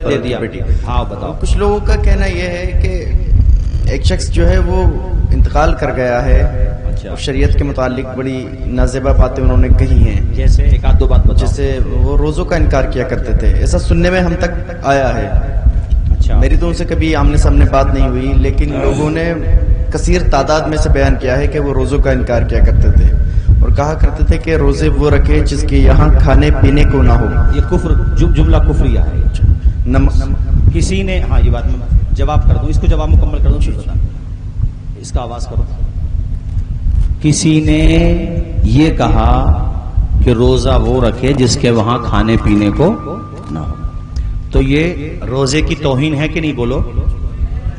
دے دیا۔ ہاں بتاؤ۔ کچھ لوگوں کا کہنا یہ ہے کہ ایک شخص جو ہے وہ انتقال کر گیا ہے، شریعت کے متعلق بڑی نازیبہ باتیں انہوں نے کہی ہیں، جیسے ایک آدھ دو بات بتاؤ۔ جیسے وہ روزوں کا انکار کیا کرتے تھے، ایسا سننے میں ہم تک آیا ہے۔ اچھا، میری تو ان سے کبھی آمنے سامنے بات نہیں ہوئی، لیکن لوگوں نے کثیر تعداد میں سے بیان کیا ہے کہ وہ روزوں کا انکار کیا کرتے تھے اور کہا کرتے تھے کہ روزے وہ رکھے جس کے یہاں کھانے پینے کو نہ ہو۔ یہ کفر جملہ کفریہ ہے۔ کسی نے، ہاں یہ بات میں جواب کر دوں، اس کو جواب مکمل کر دوں پھر بتا، اس کا آواز کرو۔ کسی نے یہ کہا کہ روزہ وہ رکھے جس کے وہاں کھانے پینے کو نہ ہو، تو یہ روزے کی توہین ہے کہ نہیں؟ بولو،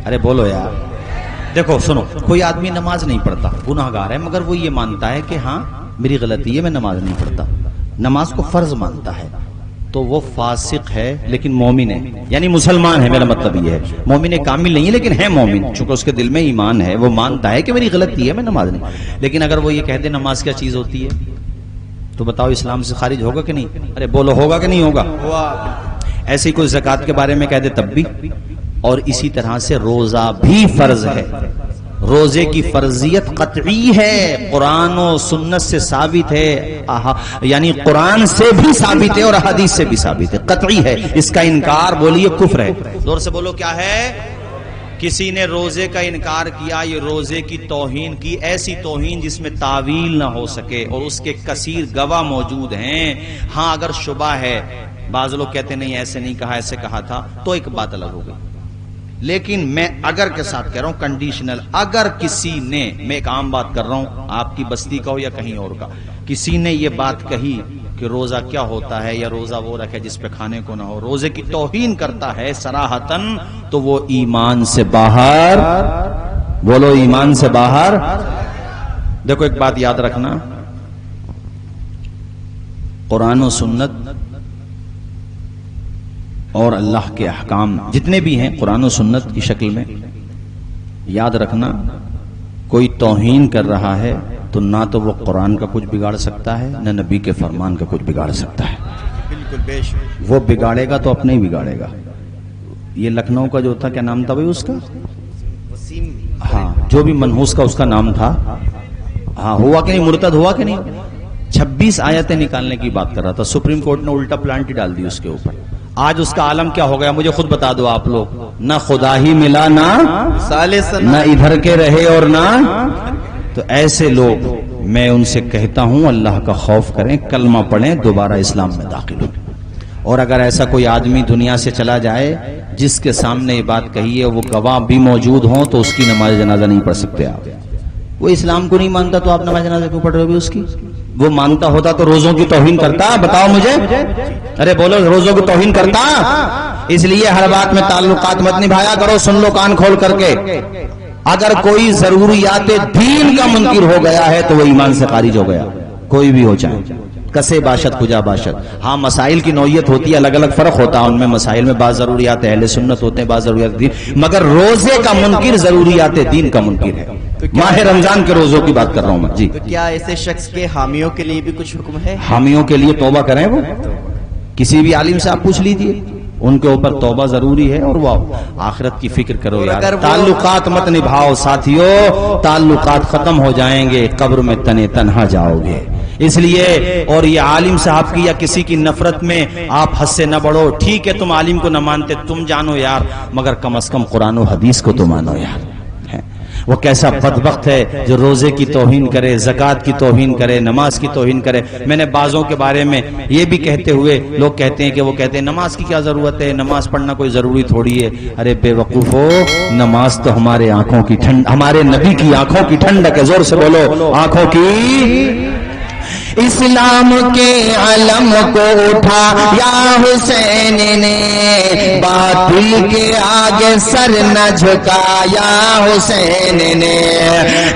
ارے بولو یار۔ دیکھو سنو، کوئی آدمی نماز نہیں پڑھتا، گناہ گار ہے، مگر وہ یہ مانتا ہے کہ ہاں میری غلطی ہے، میں نماز نہیں پڑھتا، نماز کو فرض مانتا ہے، تو وہ فاسق ہے لیکن مومن ہے، یعنی مسلمان ہے۔ میرا مطلب یہ ہے مومن کامل نہیں ہے لیکن ہے مومن، چونکہ اس کے دل میں ایمان ہے، وہ مانتا ہے کہ میری غلطی ہے، میں نماز نہیں۔ لیکن اگر وہ یہ کہہ دے نماز کیا چیز ہوتی ہے، تو بتاؤ اسلام سے خارج ہوگا کہ نہیں؟ ارے بولو، ہوگا کہ نہیں ہوگا؟ ایسے ہی کوئی زکوٰۃ کے بارے میں کہہ دے تب بھی، اور اسی طرح سے روزہ بھی فرض ہے۔ روزے کی فرضیت قطعی ہے، قرآن و سنت سے ثابت ہے، یعنی قرآن سے بھی ثابت ہے اور حدیث سے بھی ثابت ہے، قطعی ہے۔ اس کا انکار بولیے کفر ہے۔ زور سے بولو کیا ہے؟ کسی نے روزے کا انکار کیا، یہ روزے کی توہین کی، ایسی توہین جس میں تعویل نہ ہو سکے، اور اس کے کثیر گواہ موجود ہیں۔ ہاں اگر شبہ ہے، بعض لوگ کہتے نہیں ایسے نہیں کہا، ایسے کہا تھا، تو ایک بات الگ ہو گئی۔ لیکن میں اگر کے ساتھ کہہ رہا ہوں، کنڈیشنل، اگر کسی نے، میں ایک عام بات کر رہا ہوں، آپ کی بستی کا ہو یا کہیں اور کا، کسی نے یہ بات کہی کہ روزہ کیا ہوتا ہے، یا روزہ وہ رکھے جس پہ کھانے کو نہ ہو، روزے کی توہین کرتا ہے صراحتاً، تو وہ ایمان سے باہر، بولو ایمان سے باہر۔ دیکھو ایک بات یاد رکھنا، قرآن و سنت اور اللہ کے احکام جتنے بھی ہیں قرآن و سنت کی شکل میں، یاد رکھنا کوئی توہین کر رہا ہے تو نہ تو وہ قرآن کا کچھ بگاڑ سکتا ہے، نہ نبی کے فرمان کا کچھ بگاڑ سکتا ہے۔ بالکل بے شک، وہ بگاڑے گا تو اپنے ہی بگاڑے گا۔ یہ لکھنؤ کا جو تھا، کیا نام تھا بھائی اس کا؟ وسیم، ہاں جو بھی منحوس کا اس کا نام تھا، ہاں ہوا کہ نہیں، مرتد ہوا کہ نہیں؟ 26 آیتیں نکالنے کی بات کر رہا تھا، سپریم کورٹ نے الٹا پلانٹی ڈال دی اس کے اوپر۔ آج اس کا عالم کیا ہو گیا مجھے خود بتا دو آپ لوگ، نہ خدا ہی ملا، نہ ادھر کے رہے اور نہ، تو ایسے لوگ میں ان سے کہتا ہوں اللہ کا خوف کریں، کلمہ پڑھیں، دوبارہ اسلام میں داخل ہوں۔ اور اگر ایسا کوئی آدمی دنیا سے چلا جائے جس کے سامنے یہ بات کہی ہے، وہ گواہ بھی موجود ہوں، تو اس کی نماز جنازہ نہیں پڑھ سکتے آپ۔ وہ اسلام کو نہیں مانتا تو آپ نماز جنازہ کیوں پڑھ رہے ہو اس کی؟ وہ مانتا ہوتا تو روزوں کی توہین کرتا؟ بتاؤ مجھے، ارے بولو، روزوں کی توہین کرتا؟ اس لیے ہر بات میں تعلقات مت نبھایا کرو، سن لو کان کھول کر کے۔ اگر کوئی ضروریات دین کا منکر ہو گیا ہے تو وہ ایمان سے خارج ہو گیا، کوئی بھی ہو چاہے، کسے باشد کجا باشد۔ ہاں مسائل کی نوعیت ہوتی ہے، الگ الگ فرق ہوتا ہے ان میں، مسائل میں بعض ضروریات اہل سنت ہوتے ہیں، بعض ضروریات دین، مگر روزے کا منکر ضروریات دین کا منکر ہے۔ ماہ رمضان کے روزوں کی بات کر رہا ہوں میں جی۔ تو کیا ایسے شخص کے حامیوں کے لیے بھی کچھ حکم ہے؟ حامیوں کے لیے توبہ کریں، وہ کسی بھی عالم سے آپ پوچھ لیجئے، ان کے اوپر توبہ ضروری ہے، اور وہ آخرت کی فکر کرو یار۔ تعلقات مت نبھاؤ ساتھیو، تعلقات ختم ہو جائیں گے، قبر میں تنے تنہا جاؤ گے۔ اس لیے، اور یہ عالم صاحب کی یا کسی کی نفرت میں آپ حد سے نہ بڑھو۔ ٹھیک ہے تم عالم کو نہ مانتے، تم جانو یار، مگر کم از کم قرآن و حدیث کو تو مانو یار۔ وہ کیسا بدبخت ہے جو روزے کی توہین کرے، زکوٰۃ کی توہین کرے، نماز کی توہین کرے۔ میں نے بعضوں کے بارے میں یہ بھی کہتے ہوئے لوگ کہتے ہیں کہ وہ کہتے ہیں نماز کی کیا ضرورت ہے، نماز پڑھنا کوئی ضروری تھوڑی ہے۔ ارے بے وقوفو، نماز تو ہمارے آنکھوں کی ٹھنڈ، ہمارے نبی کی آنکھوں کی ٹھنڈک ہے۔ زور سے بولو، آنکھوں کی۔ اسلام کے علم کو اٹھا یا حسین نے، باطل کے آگے سر نہ جھکایا حسین نے،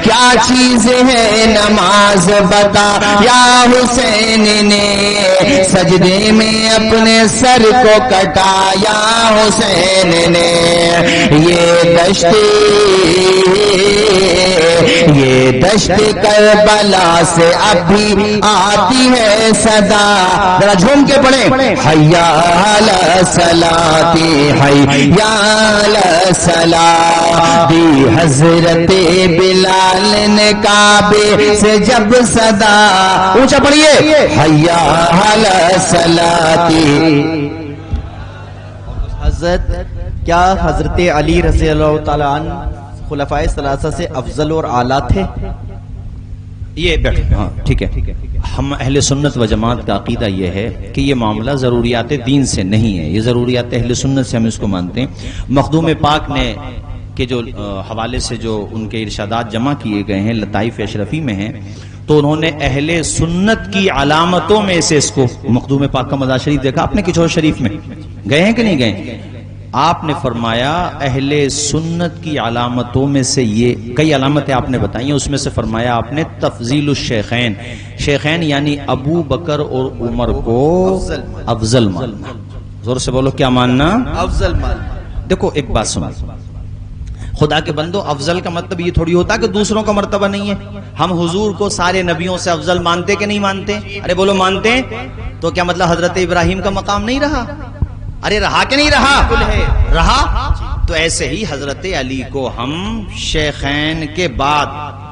کیا چیز ہے نماز بتا یا حسین نے، سجدے میں اپنے سر کو کٹایا حسین نے، یہ دشت یہ دشت کربلا سے اب بھی آتی ہے صدا. ذرا جھوم کے پڑھیں. حیا علی الصلاۃ حیا علی الصلاۃ. دی حضرت بلال نے کعبے سے جب صدا. اونچا پڑھیے. حیا علی الصلاۃ. حضرت کیا حضرت علی رضی اللہ تعالیٰ عنہ خلفائے ثلاثہ سے افضل اور اعلیٰ تھے؟ یہ بیٹھو. ہاں ٹھیک ہے. ہم اہل سنت و جماعت کا عقیدہ یہ ہے کہ یہ معاملہ ضروریات دین سے نہیں ہے, یہ ضروریات اہل سنت سے ہم اس کو مانتے ہیں. مخدوم پاک نے کے جو حوالے سے جو ان کے ارشادات جمع کیے گئے ہیں لطائف اشرفی میں ہیں, تو انہوں نے اہل سنت کی علامتوں میں سے اس کو, مخدوم پاک کا مزار شریف دیکھا آپ نے کچھ شریف میں گئے ہیں کہ نہیں گئے؟ آپ نے فرمایا اہل سنت کی علامتوں میں سے یہ کئی علامتیں آپ نے بتائی ہیں, اس میں سے فرمایا آپ نے تفضیل الشیخین, شیخین یعنی ابو بکر اور عمر کو افضل ماننا. زور سے بولو کیا ماننا؟ افضل ماننا. دیکھو ایک بات سنو, خدا کے بندو, افضل کا مطلب یہ تھوڑی ہوتا کہ دوسروں کا مرتبہ نہیں ہے. ہم حضور کو سارے نبیوں سے افضل مانتے کہ نہیں مانتے؟ ارے بولو مانتے. تو کیا مطلب حضرت ابراہیم کا مقام نہیں رہا؟ ارے رہا کہ نہیں رہا؟ رہا. تو ایسے ہی حضرت علی کو ہم شیخین کے بعد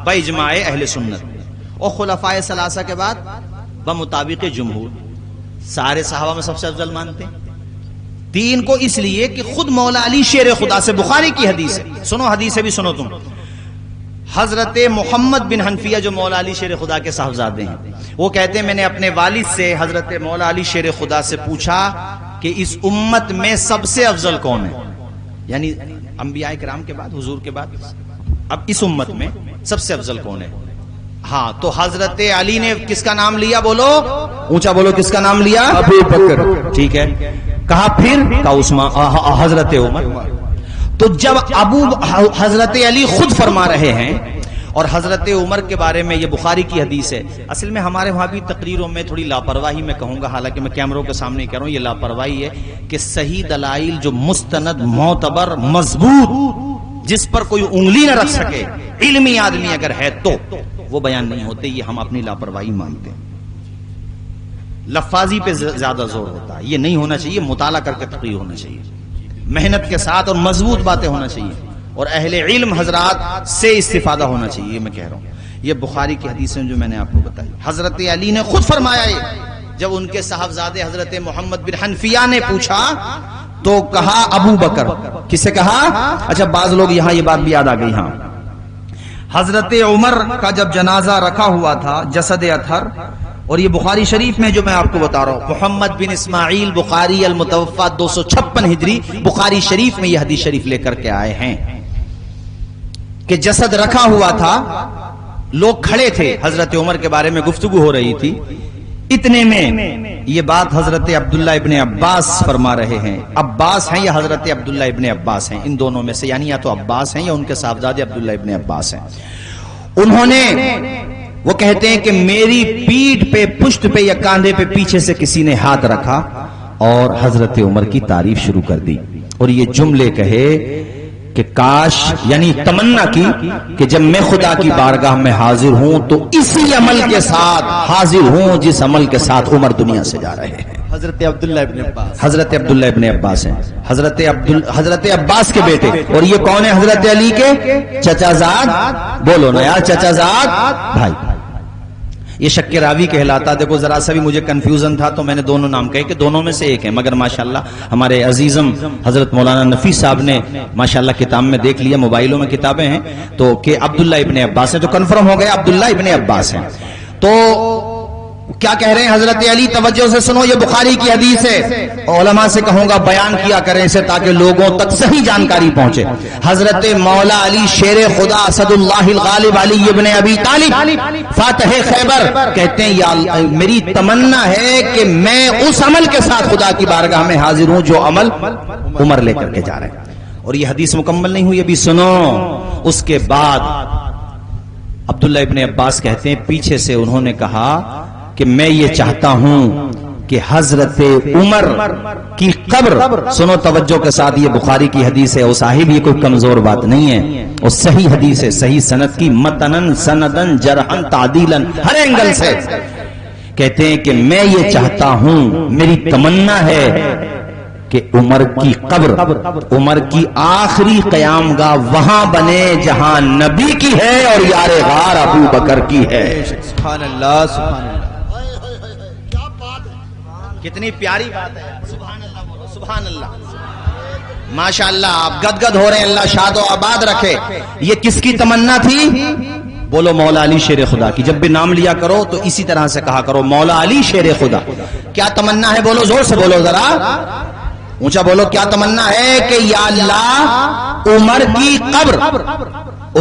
باجماع اہل سنت اور خلفائے ثلاثہ کے بعد بمطابق جمہور سارے صحابہ میں سب سے افضل مانتے ہیں. تین کو اس لیے کہ خود مولا علی شیر خدا سے, بخاری کی حدیث ہے, سنو حدیث ہے بھی سنو تم. حضرت محمد بن حنفیہ جو مولا علی شیر خدا کے صاحبزادے ہیں, وہ کہتے ہیں میں نے اپنے والد سے حضرت مولا علی شیر خدا سے پوچھا کہ اس امت میں سب سے افضل کون ہے, یعنی انبیاء کرام کے بعد, حضور کے بعد, اب اس امت میں سب سے افضل کون ہے؟ ہاں, تو حضرت علی نے کس کا نام لیا؟ بولو اونچا بولو, کس کا نام لیا؟ ابو بکر. ٹھیک ہے. کہا پھر؟ کہا عثمان, حضرت عمر. تو جب حضرت علی خود فرما رہے ہیں اور حضرت عمر کے بارے میں یہ بخاری کی حدیث ہے, اصل میں ہمارے وہاں بھی تقریروں میں تھوڑی لاپرواہی میں کہوں گا, حالانکہ میں کیمروں کے سامنے کہہ رہا ہوں, یہ لاپرواہی ہے کہ صحیح دلائل جو مستند معتبر مضبوط جس پر کوئی انگلی نہ رکھ سکے علمی آدمی اگر ہے تو وہ بیان نہیں ہوتے. یہ ہم اپنی لاپرواہی مانتے ہیں. لفاظی پہ زیادہ زور ہوتا ہے, یہ نہیں ہونا چاہیے. مطالعہ کر کے تقریر ہونا چاہیے, محنت کے ساتھ اور مضبوط باتیں ہونا چاہیے, اور اہل علم حضرات سے استفادہ ہونا چاہیے. یہ میں کہہ رہا ہوں, یہ بخاری کی حدیثیں جو میں نے آپ کو بتائی. حضرت علی نے خود فرمایا یہ, جب ان کے صاحبزادے حضرت محمد بن حنفیہ نے پوچھا تو کہا ابو بکر. کس سے کہا؟ اچھا بعض لوگ یہاں یہ بات بھی یاد آ گئی. ہاں, حضرت عمر کا جب جنازہ رکھا ہوا تھا جسد اطہر, اور یہ بخاری شریف میں جو میں آپ کو بتا رہا ہوں, محمد بن اسماعیل بخاری المتوفا 256 ہجری بخاری شریف میں یہ حدیث شریف لے کر کے آئے ہیں کہ جسد رکھا ہوا تھا, لوگ کھڑے تھے, حضرت عمر کے بارے میں گفتگو ہو رہی تھی. اتنے میں یہ بات حضرت عبداللہ ابن عباس فرما رہے ہیں. عباس ہیں یا حضرت عبداللہ ابن عباس ہیں, ان دونوں میں سے, یعنی یا تو عباس ہیں یا ان کے صاحبزادے عبداللہ ابن عباس ہیں. انہوں نے, وہ کہتے ہیں کہ میری پیٹھ پہ, پشت پہ یا کاندھے پہ پیچھے سے کسی نے ہاتھ رکھا اور حضرت عمر کی تعریف شروع کر دی, اور یہ جملے کہے کہ کاش, یعنی تمنا کی کہ جب میں خدا کی بارگاہ میں حاضر ہوں تو اسی عمل کے ساتھ حاضر ہوں جس عمل کے ساتھ عمر دنیا سے جا رہے ہیں. حضرت عبداللہ ابن عباس, حضرت عبداللہ ابن عباس ہیں, حضرت عباس کے بیٹے. اور یہ کون ہے؟ حضرت علی کے چچا زاد. بولو نا یار, چچا زاد بھائی. یہ شک راوی کہلاتا. دیکھو ذرا سا بھی مجھے کنفیوژن تھا تو میں نے دونوں نام کہے کہ دونوں میں سے ایک ہے, مگر ماشاءاللہ ہمارے عزیزم حضرت مولانا نفیس صاحب نے ماشاءاللہ کتاب میں دیکھ لیا, موبائلوں میں کتابیں ہیں, تو کہ عبداللہ ابن عباس ہے, تو کنفرم ہو گیا عبداللہ ابن عباس ہیں. تو کیا کہہ رہے ہیں حضرت علی؟ توجہ سے سنو, یہ بخاری کی حدیث ہے. علماء سے کہوں گا بیان کیا کریں اسے تاکہ لوگوں تک صحیح جانکاری پہنچے. حضرت مولا علی شیر خدا اسد اللہ الغالب علی ابن ابی طالب فاتح خیبر کہتے ہیں, یا میری تمنا ہے کہ میں اس عمل کے ساتھ خدا کی بارگاہ میں حاضر ہوں جو عمل عمر لے کر کے جا رہے ہیں. اور یہ حدیث مکمل نہیں ہوئی ابھی, سنو. اس کے بعد عبداللہ ابن عباس کہتے ہیں پیچھے سے انہوں نے کہا کہ میں یہ چاہتا ہوں کہ حضرت عمر کی قبر، سنو توجہ کے ساتھ، یہ بخاری کی حدیث ہے، وہ صاحب یہ کوئی کمزور بات نہیں ہے، وہ صحیح حدیث ہے، صحیح سند کی، متنن سندن جرحن تعدیلن، ہر اینگل سے کہتے ہیں کہ میں یہ چاہتا ہوں، میری تمنا ہے کہ عمر کی قبر، عمر کی آخری قیام گاہ وہاں بنے جہاں نبی کی ہے اور یار غار ابو بکر کی ہے۔ سبحان اللہ، سبحان اللہ، کتنی پیاری بات ہے، سبحان اللہ بولو، سبحان اللہ، ماشاءاللہ، آپ گدگد ہو رہے ہیں، اللہ شاد و آباد رکھے۔ یہ کس کی تمنا تھی؟ بولو مولا علی شیر خدا کی، جب بھی نام لیا کرو تو اسی طرح سے کہا کرو مولا علی شیر خدا۔ کیا تمنا ہے؟ بولو زور سے بولو، ذرا اونچا بولو، کیا تمنا ہے؟ کہ یا اللہ عمر کی قبر،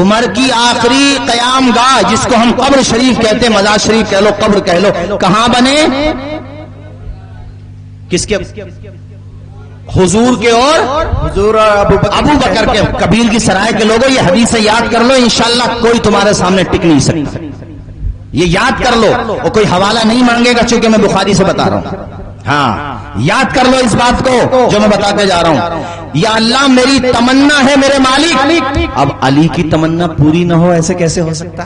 عمر کی آخری قیام گاہ، جس کو ہم قبر شریف کہتے ہیں، مزار شریف کہہ لو، قبر کہہ لو، کہاں بنے؟ کس کے؟ حضور کے اور حضور ابو بکر کے۔ کبیر کی سرائے کے لوگوں یہ حدیث یاد کر لو، انشاءاللہ کوئی تمہارے سامنے ٹک نہیں سکتا، یہ یاد کر لو، اور کوئی حوالہ نہیں مانگے گا چونکہ میں بخاری سے بتا رہا ہوں۔ ہاں یاد کر لو اس بات کو جو میں بتاتے جا رہا ہوں۔ یا اللہ میری تمنا ہے میرے مالک، اب علی کی تمنا پوری نہ ہو، ایسے کیسے ہو سکتا؟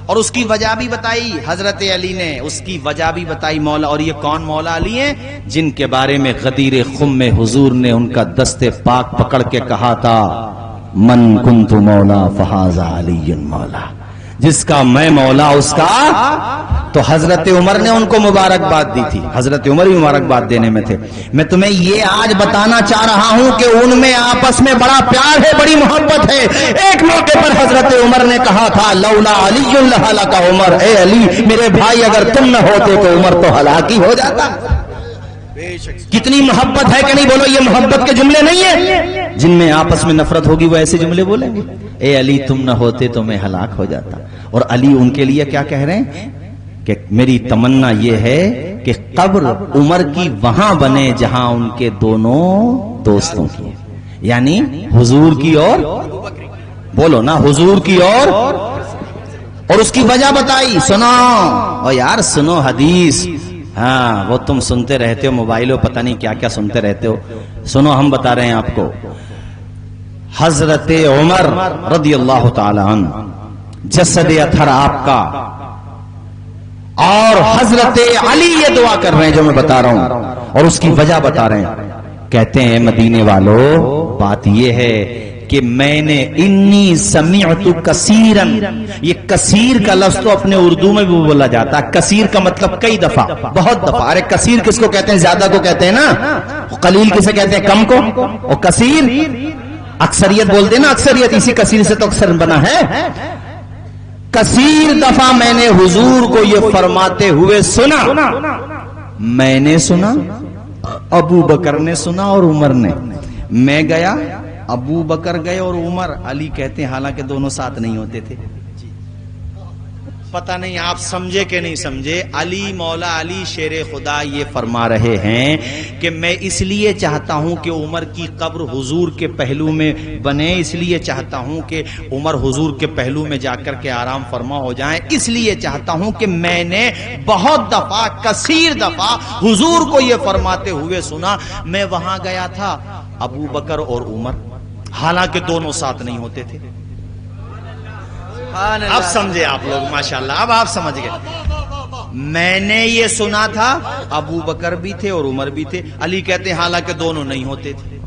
اور اس کی وجہ بھی بتائی حضرت علی نے، اس کی وجہ بھی بتائی مولا۔ اور یہ کون مولا علی ہیں؟ جن کے بارے میں غدیر خم میں حضور نے ان کا دست پاک پکڑ کے کہا تھا، من کنت مولا فہذا علی مولا، جس کا میں مولا اس کا۔ تو حضرت عمر نے ان کو مبارکباد دی تھی، حضرت عمر ہی مبارکباد دینے میں تھے۔ میں تمہیں یہ آج بتانا چاہ رہا ہوں کہ ان میں آپس میں بڑا پیار ہے، بڑی محبت ہے۔ ایک موقع پر حضرت عمر نے کہا تھا، لولا علی لہلک عمر، اے علی میرے بھائی اگر تم نہ ہوتے تو عمر تو ہلاک ہی ہو جاتا۔ کتنی محبت ہے کہ نہیں؟ بولو یہ محبت کے جملے نہیں ہیں؟ جن میں آپس میں نفرت ہوگی وہ ایسے جملے بولیں گے، اے علی تم نہ ہوتے تو میں ہلاک ہو جاتا۔ اور علی ان کے لیے کیا کہہ رہے ہیں کہ میری تمنا یہ ہے کہ قبر عمر کی وہاں بنے جہاں ان کے دونوں دوستوں کی ہے، یعنی حضور کی اور، بولو نا، حضور کی اور اس کی وجہ بتائی۔ سنو اور یار سنو حدیث، ہاں وہ تم سنتے رہتے ہو موبائلوں، پتہ نہیں کیا کیا سنتے رہتے ہو، سنو ہم بتا رہے ہیں آپ کو۔ حضرت عمر رضی اللہ تعالی عنہ جسد اطہر آپ کا، اور حضرت علی یہ دعا کر رہے ہیں جو میں بتا رہا ہوں، اور اس کی وجہ بتا رہے ہیں۔ کہتے ہیں مدینے والو بات یہ ہے کہ میں نے انی سمعت کثیرن، یہ کثیر کا لفظ تو اپنے اردو میں بھی بولا جاتا ہے، کثیر کا مطلب کئی دفعہ، بہت دفعہ۔ ارے کثیر کس کو کہتے ہیں؟ زیادہ کو کہتے ہیں نا، قلیل کسے کہتے ہیں؟ کم کو، اور کثیر اکثریت بولتے ہیں نا، اکثریت، اسی کثیر سے تو اکثر بنا ہے۔ کثیر دفعہ میں نے حضور کو یہ فرماتے ہوئے سنا، میں نے سنا، ابو بکر نے سنا اور عمر نے۔ میں گیا، ابو بکر گئے اور عمر، علی کہتے ہیں حالانکہ دونوں ساتھ نہیں ہوتے تھے۔ پتہ نہیں آپ سمجھے کہ نہیں سمجھے، علی مولا علی شیر خدا یہ فرما رہے ہیں کہ میں اس لیے چاہتا ہوں کہ عمر کی قبر حضور کے پہلو میں بنے، اس لیے چاہتا ہوں کہ عمر حضور کے پہلو میں جا کر کے آرام فرما ہو جائیں، اس لیے چاہتا ہوں کہ میں نے بہت دفعہ، کثیر دفعہ حضور کو یہ فرماتے ہوئے سنا۔ میں وہاں گیا تھا، ابو بکر اور عمر، حالانکہ دونوں ساتھ نہیں ہوتے تھے۔ اب سمجھے آپ لوگ ماشاءاللہ، اب آپ سمجھ گئے۔ میں نے یہ سنا تھا، ابو بکر بھی تھے اور عمر بھی تھے، علی کہتے ہیں حالانکہ دونوں نہیں ہوتے تھے۔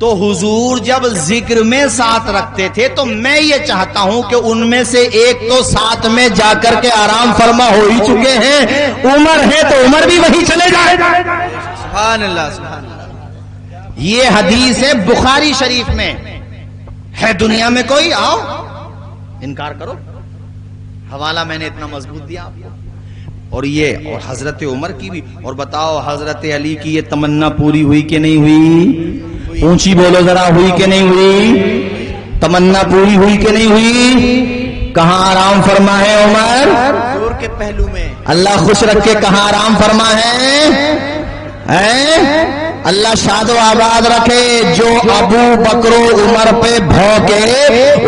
تو حضور جب ذکر میں ساتھ رکھتے تھے تو میں یہ چاہتا ہوں کہ ان میں سے ایک تو ساتھ میں جا کر کے آرام فرما ہو ہی چکے ہیں، عمر ہے تو عمر بھی وہی چلے جائے۔ سبحان اللہ، سبحان اللہ۔ یہ حدیث ہے بخاری شریف میں ہے۔ دنیا میں کوئی آؤ انکار کرو، حوالہ میں نے اتنا مضبوط دیا آپ کو۔ اور یہ اور حضرت عمر کی بھی، اور بتاؤ حضرت علی کی یہ تمنا پوری ہوئی کہ نہیں ہوئی؟ اونچی بولو ذرا، ہوئی کہ نہیں ہوئی؟ تمنا پوری ہوئی کہ نہیں ہوئی؟ کہاں آرام فرما ہے عمر؟ حضور کے پہلو میں۔ اللہ خوش رکھ کے کہاں آرام فرما ہے؟ اللہ شاد و آباد رکھے جو ابو بکر و عمر پہ بھونکے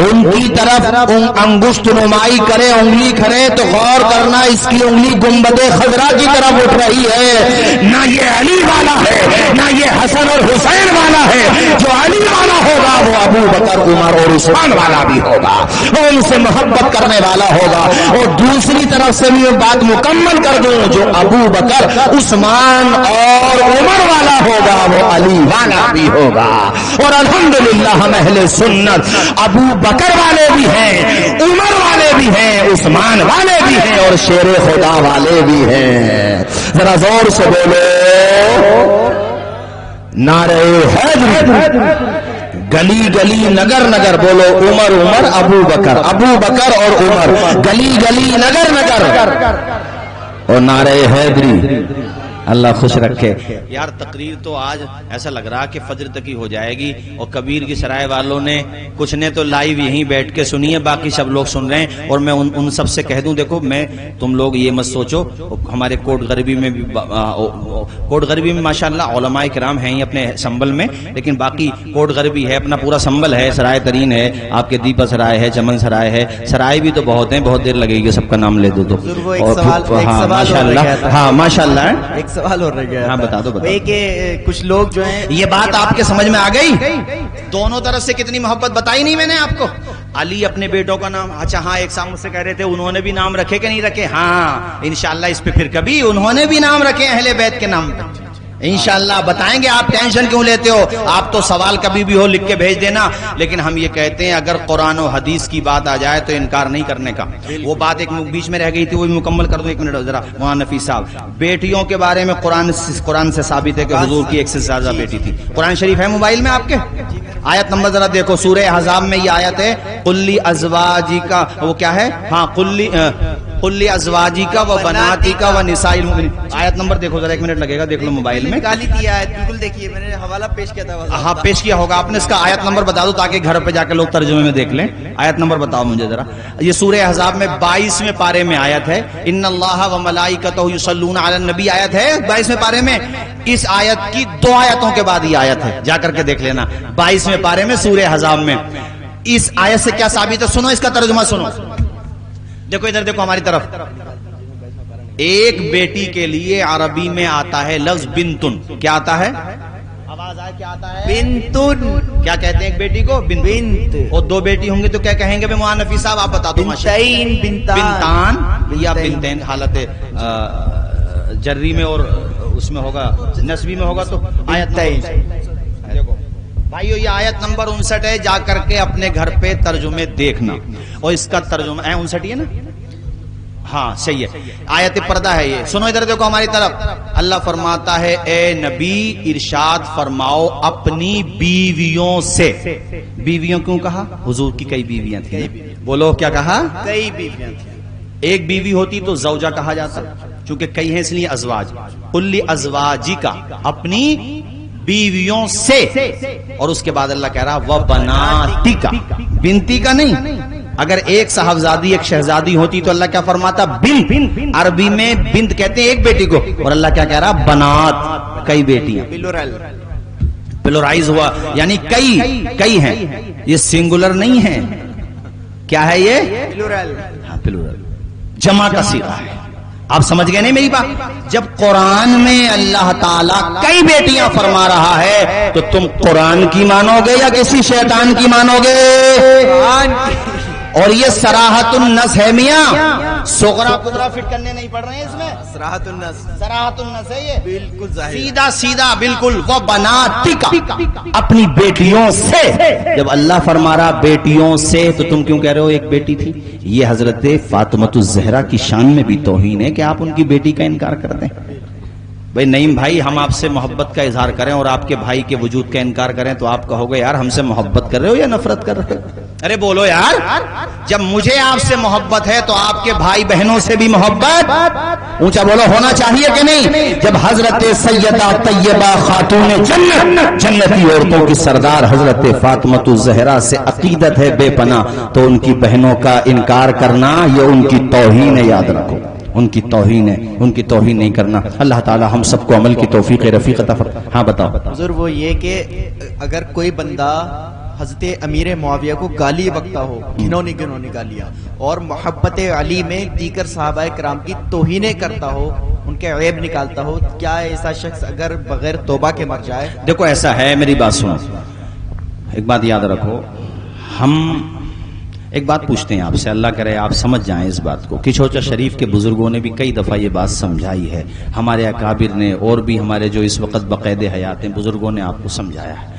ان کی طرف انگشت نمائی کرے انگلی کھڑے تو غور کرنا اس کی انگلی گنبد خضرا کی طرف اٹھ رہی ہے. نہ یہ علی والا ہے نہ یہ حسن اور حسین والا ہے. جو علی والا ہوگا وہ ابو بکر عمر اور عثمان والا بھی ہوگا, وہ ان سے محبت کرنے والا ہوگا. اور دوسری طرف سے بھی میں بات مکمل کر دوں, جو ابو بکر عثمان اور عمر والا ہوگا وہ علی والا بھی ہوگا. اور الحمدللہ ہم اہل سنت ابو بکر والے بھی ہیں, عمر والے بھی ہیں, عثمان والے بھی ہیں اور شیر خدا والے بھی ہیں. ذرا زور سے بولو نعرہ حیدر. گلی گلی نگر نگر بولو عمر عمر ابو بکر اور عمر. گلی گلی نگر نگر اور نعرہ حیدری. اللہ خوش رکھے. یار تقریر تو آج ایسا لگ رہا کہ فجر تک ہی ہو جائے گی, اور کبیر کی سرائے والوں نے کچھ نے تو لائیو یہیں بیٹھ کے سنی ہے, باقی سب لوگ سن رہے ہیں. اور میں ان سب سے کہہ دوں, دیکھو میں تم لوگ یہ مت سوچو, ہمارے کوٹ غربی میں ماشاءاللہ علماء کرام ہیں ہی اپنے سنبل میں, لیکن باقی کوٹ غربی ہے اپنا پورا سنبل ہے, سرائے ترین ہے, آپ کے دیپا سرائے ہے, چمن سرائے ہے, سرائے بھی تو بہت ہیں, بہت دیر لگے گی سب کا نام لے دو تو. ہاں ماشاء اللہ سوال ہو رہ گیا. ہاں بتا دو. کہ کچھ لوگ جو ہیں, یہ بات آپ کے سمجھ میں آ گئی؟ دونوں طرف سے کتنی محبت بتائی نہیں میں نے آپ کو. علی اپنے بیٹوں کا نام, اچھا ہاں ایک سامنے سے کہہ رہے تھے انہوں نے بھی نام رکھے کہ نہیں رکھے. ہاں انشاءاللہ اس پہ پھر کبھی انہوں نے بھی نام رکھے اہل بیت کے نام پہ انشاءاللہ بتائیں گے. آپ ٹینشن کیوں لیتے ہو؟ آپ تو سوال کبھی بھی ہو لکھ کے بھیج دینا. لیکن ہم یہ کہتے ہیں اگر قرآن و حدیث کی بات آ جائے تو انکار نہیں کرنے کا. وہ بات ایک بیچ میں رہ گئی تھی, وہ بھی مکمل کر دو. ایک منٹ ذرا مولانا نفیس صاحب, بیٹیوں کے بارے میں قرآن سے ثابت ہے کہ حضور کی ایک سے زیادہ بیٹی تھی. قرآن شریف ہے موبائل میں آپ کے؟ آیت نمبر ذرا دیکھو, سورہ احزاب میں یہ آیت ہے, قل ازواجی کا وہ کیا ہے, ہاں قل ازواجی کا و بناتی کا و نساء المؤمنین. آیت نمبر دیکھو ذرا, ایک منٹ لگے گا, دیکھ لو موبائل میں. گالی دی آیت بالکل دیکھیے, میں نے حوالہ پیش کیا تھا. ہاں پیش کیا ہوگا آپ نے, اس کا آیت نمبر بتا دو تاکہ گھر پہ جا کے لوگ ترجمے میں دیکھ لیں. آیت نمبر بتاؤ مجھے ذرا. یہ سورہ احزاب میں 22ویں پارے میں آیت ہے, ان اللہ و ملائکتہ یصلون علی النبی. آیت ہے 22ویں پارے میں. اس آیت کی 2 آیتوں کے بعد یہ آیت ہے, جا کر کے دیکھ لینا 22ویں پارے میں سورہ احزاب میں. اس آیت سے کیا ثابت ہے؟ سنو اس کا ترجمہ سنو. دیکھو ادھر دیکھو ہماری طرف. ایک بیٹی کے لیے عربی میں آتا ہے لفظ بنتن. کیا آتا ہے؟ آواز آئے کیا آتا ہے؟ بنتن. کیا کہتے ہیں ایک بیٹی کو؟ بنت. اور 2 بیٹی ہوں گے تو کیا کہیں گے مولانا نفیس صاحب آپ بتا دو. بنتین, بنتان یا بنتین, حالت جری میں اور اس میں ہوگا نسبی میں ہوگا تو آیت دیکھو بھائیو, یہ آیت نمبر 59 ہے. جا کر کے اپنے گھر پہ ترجمے دیکھنا, اور اس کا ترجمہ 59 ہے نا, ہاں صحیح ہے. آیت پردہ ہے یہ. سنو ادھر دیکھو ہماری طرف. اللہ فرماتا ہے اے نبی ارشاد فرماؤ اپنی بیویوں سے. بیویوں کیوں کہا؟ حضور کی کئی بیویاں تھیں. بولو کیا کہا؟ کئی بیویاں تھیں. ایک بیوی ہوتی تو زوجہ کہا جاتا, چونکہ کئی ہیں اس لیے ازواج. قل ازواجی کا, اپنی بیویوں سے. اور اس کے بعد اللہ کہہ رہا و بناتی کا, بنتی کا نہیں. اگر ایک صاحبزادی ایک شہزادی ہوتی تو اللہ کیا فرماتا؟ بنت. عربی میں بنت کہتے ہیں ایک بیٹی کو, اور اللہ کیا کہہ رہا؟ بنات, کئی بیٹیاں. پلورائز ہوا یعنی کئی ہیں, یہ سنگولر نہیں ہے. کیا ہے یہ؟ پلورل, جمع کا صیغہ ہے. آپ سمجھ گئے نہیں میری بات؟ جب قرآن میں اللہ تعالیٰ کئی بیٹیاں فرما رہا ہے تو تم قرآن کی مانو گے یا کسی شیطان کی مانو گے؟ اور یہ صراحت النص ہے میاں, صغرا کبرا فٹ کرنے نہیں پڑ رہے ہیں اس میں. صراحت النص ہے یہ, بالکل سیدھا سیدھا بالکل. وہ بناتی کا, اپنی بیٹیوں سے. جب اللہ فرما رہا بیٹیوں سے تو تم کیوں کہہ رہے ہو ایک بیٹی تھی؟ یہ حضرت فاطمۃ الزہرا کی شان میں بھی توہین ہے کہ آپ ان کی بیٹی کا انکار کر دیں. بھائی نعیم بھائی, ہم آپ سے محبت کا اظہار کریں اور آپ کے بھائی کے وجود کا انکار کریں تو آپ کہو گے یار ہم سے محبت کر رہے ہو یا نفرت کر رہے ہو؟ ارے بولو یار, جب مجھے آپ سے محبت ہے تو آپ کے بھائی بہنوں سے بھی محبت اونچا بولو ہونا چاہیے کہ نہیں؟ جب حضرت سیدہ طیبہ خاتون جنت, جنتی عورتوں کی سردار حضرت فاطمۃ الزہرا سے عقیدت ہے بے پناہ, تو ان کی بہنوں کا انکار کرنا یہ ان کی توہین ہے, یاد رکھو. ان کی توہین ہے، ان کی توہین نہیں کرنا. اللہ تعالی ہم سب کو عمل کی توفیق رفیق عطا فرمائے. ہاں بتاؤ. حضور وہ یہ کہ اگر کوئی بندہ حضرت امیر معاویہ کو گالی بکتا ہو، گھنونی گالیاں، اور محبت علی میں دیگر صحابہ کرام کی توہینیں کرتا ہو، ان کے عیب نکالتا ہو، کیا ایسا شخص اگر بغیر توبہ کے مر جائے؟ دیکھو ایسا ہے، میری بات سنو، ایک بات یاد رکھو. ہم ایک بات پوچھتے ہیں آپ سے، اللہ کرے آپ سمجھ جائیں اس بات کو. کچھوچا شریف کے بزرگوں نے بھی کئی دفعہ یہ بات سمجھائی ہے، ہمارے اکابر نے، اور بھی ہمارے جو اس وقت بقید حیات ہیں بزرگوں نے آپ کو سمجھایا ہے.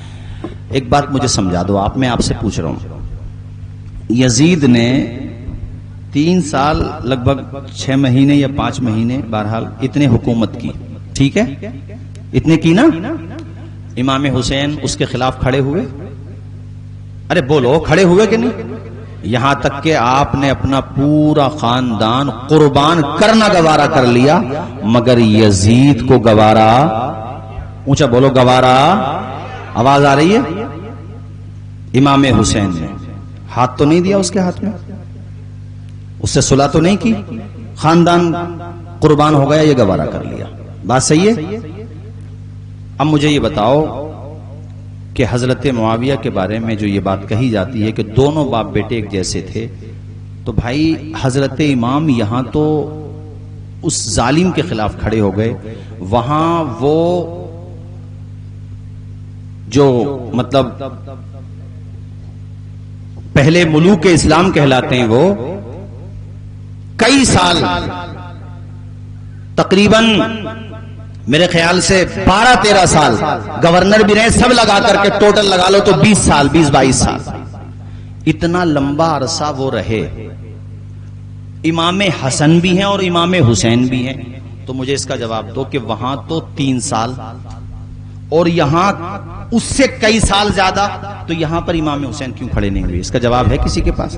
ایک بات مجھے سمجھا دو آپ، میں آپ سے پوچھ رہا ہوں. یزید نے 3 سال لگ بھگ 6 مہینے یا 5 مہینے بہرحال اتنے حکومت کی، ٹھیک ہے، اتنے کی نا. امام حسین اس کے خلاف کھڑے ہوئے؟ ارے بولو، کھڑے ہوئے کہ نہیں؟ یہاں تک کہ آپ نے اپنا پورا خاندان قربان کرنا گوارا کر لیا، مگر یزید کو گوارا، اونچا بولو، گوارا، آواز آ رہی ہے؟ امام حسین نے ہاتھ تو نہیں دیا اس کے ہاتھ میں، اس سے صلح تو نہیں کی، خاندان قربان ہو گیا، یہ گوارا کر لیا. بات صحیح ہے؟ اب مجھے یہ بتاؤ کہ حضرت معاویہ کے بارے میں جو یہ بات کہی جاتی ہے کہ دونوں باپ بیٹے ایک جیسے تھے، تو بھائی حضرت امام یہاں تو اس ظالم کے خلاف کھڑے ہو گئے، وہاں وہ جو مطلب پہلے ملوک اسلام کہلاتے ہیں، وہ کئی سال، تقریباً میرے خیال سے 12-13 سال گورنر بھی رہے، سب لگا کر کے ٹوٹل لگا لو تو 20 سال، 20-22 سال، اتنا لمبا عرصہ وہ رہے. امام حسن بھی ہیں اور امام حسین بھی ہیں، تو مجھے اس کا جواب دو کہ وہاں تو 3 سال اور یہاں اس سے کئی سال زیادہ، تو یہاں پر امام حسین کیوں کھڑے نہیں ہوئے؟ اس کا جواب ہے کسی کے پاس؟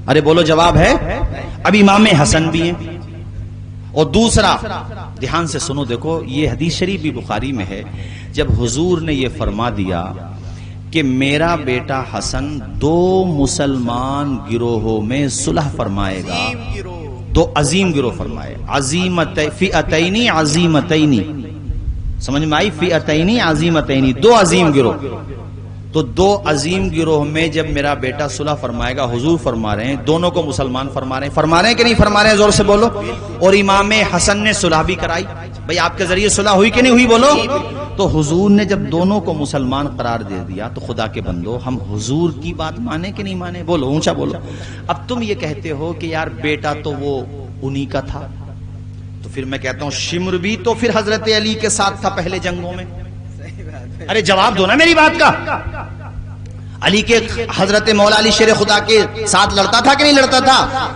ارے بولو، جواب ہے؟ اب امام حسن بھی ہیں. اور دوسرا دھیان سے سنو، دیکھو یہ حدیث شریف بھی بخاری میں ہے، جب حضور نے یہ فرما دیا کہ میرا بیٹا حسن 2 مسلمان گروہوں میں صلح فرمائے گا، 2 عظیم گروہ فرمائے، فئتین عظیمتین، سمجھ میں آئی؟ فئتین عظیمتین، 2 عظیم گروہ. تو 2 عظیم گروہ میں جب میرا بیٹا صلح فرمائے گا، حضور فرما رہے ہیں دونوں کو مسلمان فرما رہے ہیں کہ نہیں فرما رہے ہیں؟ زور سے بولو. اور امام حسن نے صلح بھی کرائی، بھئی آپ کے ذریعے صلح ہوئی کہ نہیں ہوئی؟ بولو. تو حضور نے جب دونوں کو مسلمان قرار دے دیا، تو خدا کے بندو ہم حضور کی بات مانے کہ نہیں مانے؟ بولو، اونچا بولو. اب تم یہ کہتے ہو کہ یار بیٹا تو وہ انہی کا تھا، تو پھر میں کہتا ہوں شمر بھی تو پھر حضرت علی کے ساتھ تھا پہلے جنگوں میں. ارے جواب دو نا میری بات کا. علی کے حضرت مولا علی شیر خدا کے ساتھ لڑتا تھا کہ نہیں لڑتا تھا؟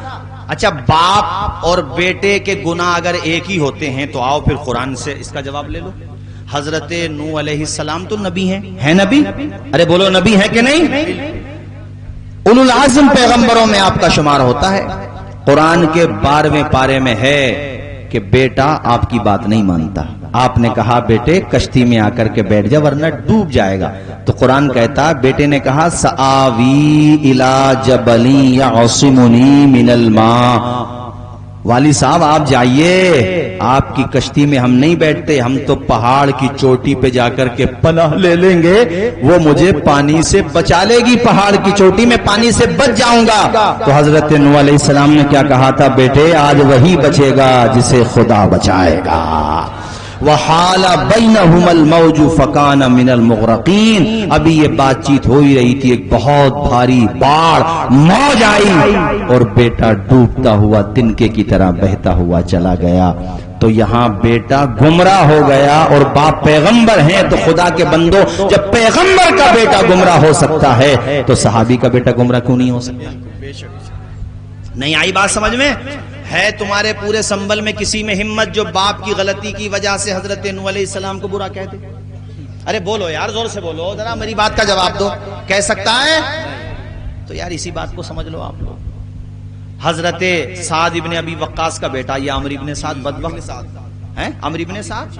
اچھا، باپ اور بیٹے کے گناہ اگر ایک ہی ہوتے ہیں تو آؤ پھر قرآن سے اس کا جواب لے لو. حضرت نوح علیہ السلام تو نبی ہیں نبی؟ ارے بولو، نبی ہے کہ نہیں؟ اولو العزم پیغمبروں میں آپ کا شمار ہوتا ہے. قرآن کے 12ویں پارے میں ہے کہ بیٹا آپ کی بات نہیں مانتا. آپ نے کہا بیٹے کشتی میں آ کر کے بیٹھ جا ورنہ ڈوب جائے گا، تو قرآن کہتا بیٹے نے کہا سآوی الی جبل یعصمنی من الماء. والد صاحب آپ جائیے، آپ کی کشتی میں ہم نہیں بیٹھتے، ہم تو پہاڑ کی چوٹی پہ جا کر کے پناہ لے لیں گے، وہ مجھے پانی سے بچا لے گی، پہاڑ کی چوٹی میں پانی سے بچ جاؤں گا. تو حضرت نوح علیہ السلام نے کیا کہا تھا؟ بیٹے آج وہی بچے گا جسے خدا بچائے گا. وحال بینہم الموج فکان من المغرقین. ابھی یہ بات چیت ہو ہی رہی تھی، ایک بہت بھاری باڑ، موج آئی اور بیٹا ڈوبتا ہوا تنکے کی طرح بہتا ہوا چلا گیا. تو یہاں بیٹا گمراہ ہو گیا اور باپ پیغمبر ہیں. تو خدا کے بندو، جب پیغمبر کا بیٹا گمراہ ہو سکتا ہے تو صحابی کا بیٹا گمراہ کیوں نہیں ہو سکتا؟ نہیں آئی بات سمجھ میں؟ ہے تمہارے پورے سنبل میں کسی میں ہمت جو باپ کی غلطی کی وجہ سے حضرت نوح علیہ السلام کو برا کہہ دے؟ ارے بولو یار، زور سے بولو ذرا، میری بات کا جواب دو. کہہ سکتا ہے؟ تو یار اسی بات کو سمجھ لو آپ لوگ. حضرت سعد ابن ابی وقاص کا بیٹا یہ عمرو ابن سعد بدبخت ہے، عمرو ابن سعد.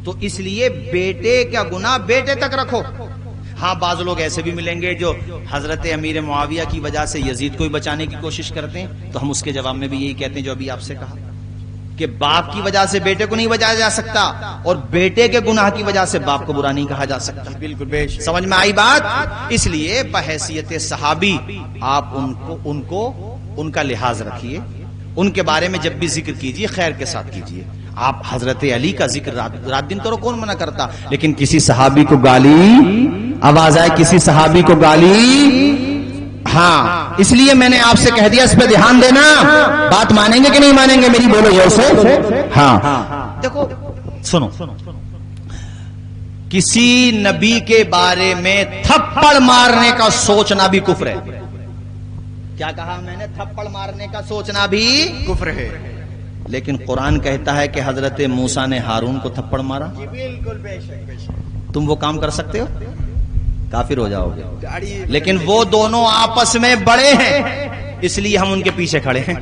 تو اس لیے بیٹے کا گناہ بیٹے تک رکھو. ہاں بعض لوگ ایسے بھی ملیں گے جو حضرت امیر معاویہ کی وجہ سے یزید کو ہی بچانے کی کوشش کرتے ہیں، تو ہم اس کے جواب میں بھی یہی کہتے ہیں جو ابھی آپ سے کہا کہ باپ کی وجہ سے بیٹے کو نہیں بچایا جا سکتا، اور بیٹے کے گناہ کی وجہ سے باپ کو برا نہیں کہا جا سکتا۔ بالکل بے شک۔ سمجھ میں آئی بات؟ اس لیے بحیثیت صحابی آپ ان کو ان کا لحاظ رکھیے، ان کے بارے میں جب بھی ذکر کیجیے خیر کے ساتھ کیجیے۔ آپ حضرت علی کا ذکر رات دن کرو، کون منع کرتا، لیکن کسی صحابی کو گالی، آواز آئے کسی صحابی کو گالی، ہاں اس لیے میں نے آپ سے کہہ دیا اس پہ دھیان دینا۔ بات مانیں گے کہ نہیں مانیں گے میری؟ بولو زور سے۔ ہاں دیکھو سنو، کسی نبی کے بارے میں تھپڑ مارنے کا سوچنا بھی کفر ہے۔ کیا کہا میں نے؟ تھپڑ مارنے کا سوچنا بھی کفر ہے۔ لیکن قرآن کہتا ہے کہ حضرت موسیٰ نے ہارون کو تھپڑ مارا۔ بالکل بے شک بے شک۔ تم وہ کام کر سکتے ہو؟ کافر ہو جاؤ گے۔ لیکن وہ دونوں آپس میں بڑے ہیں، اس لیے ہم ان کے پیچھے کھڑے ہیں۔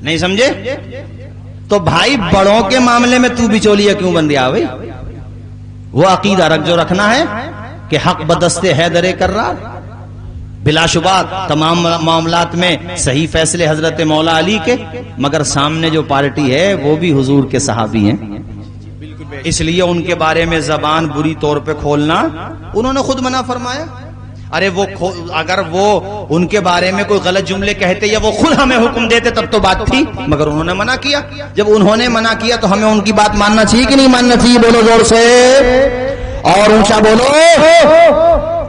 نہیں سمجھے؟ تو بھائی بڑوں کے معاملے میں تو بچولیا کیوں بن گیا بھائی؟ وہ عقیدہ رکھ جو رکھنا ہے کہ حق بدستے حیدرے کر رہا، بلا شبہ تمام معاملات میں صحیح فیصلے حضرت مولا علی کے، مگر سامنے جو پارٹی ہے وہ بھی حضور کے صحابی ہیں، اس لیے ان کے بارے میں زبان بری طور پہ کھولنا انہوں نے خود منع فرمایا۔ ارے وہ اگر وہ ان کے بارے میں کوئی غلط جملے کہتے یا وہ خود ہمیں حکم دیتے تب تو بات تھی، مگر انہوں نے منع کیا۔ جب انہوں نے منع کیا تو ہمیں ان کی بات ماننا چاہیے کہ نہیں ماننا چاہیے؟ بولو زور سے اور اونچا بولو۔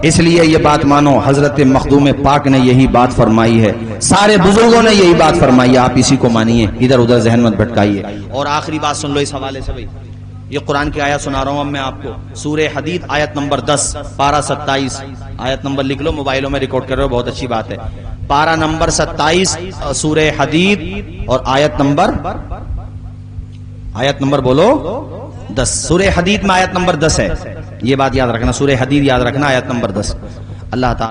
اس لیے یہ بات مانو، حضرت مخدوم پاک نے یہی بات فرمائی ہے، سارے بزرگوں نے یہی بات فرمائی ہے، آپ اسی کو مانیے، ادھر ادھر ذہن مت بھٹکائیے۔ اور آخری بات سن لو اس حوالے سے، بھائی یہ قرآن کی آیت سنا رہا ہوں اب میں آپ کو، سورہ حدید آیت نمبر 10 پارہ 27، آیت نمبر لکھ لو، موبائلوں میں ریکارڈ کر رہے ہو، بہت اچھی بات ہے۔ پارہ نمبر 27 سورہ حدید اور آیت نمبر بولو 10۔ سورہ حدید میں آیت نمبر 10 ہے، یہ بات یاد رکھنا، سورہ حدید یاد رکھنا، آیت نمبر 10۔ اللہ تعالی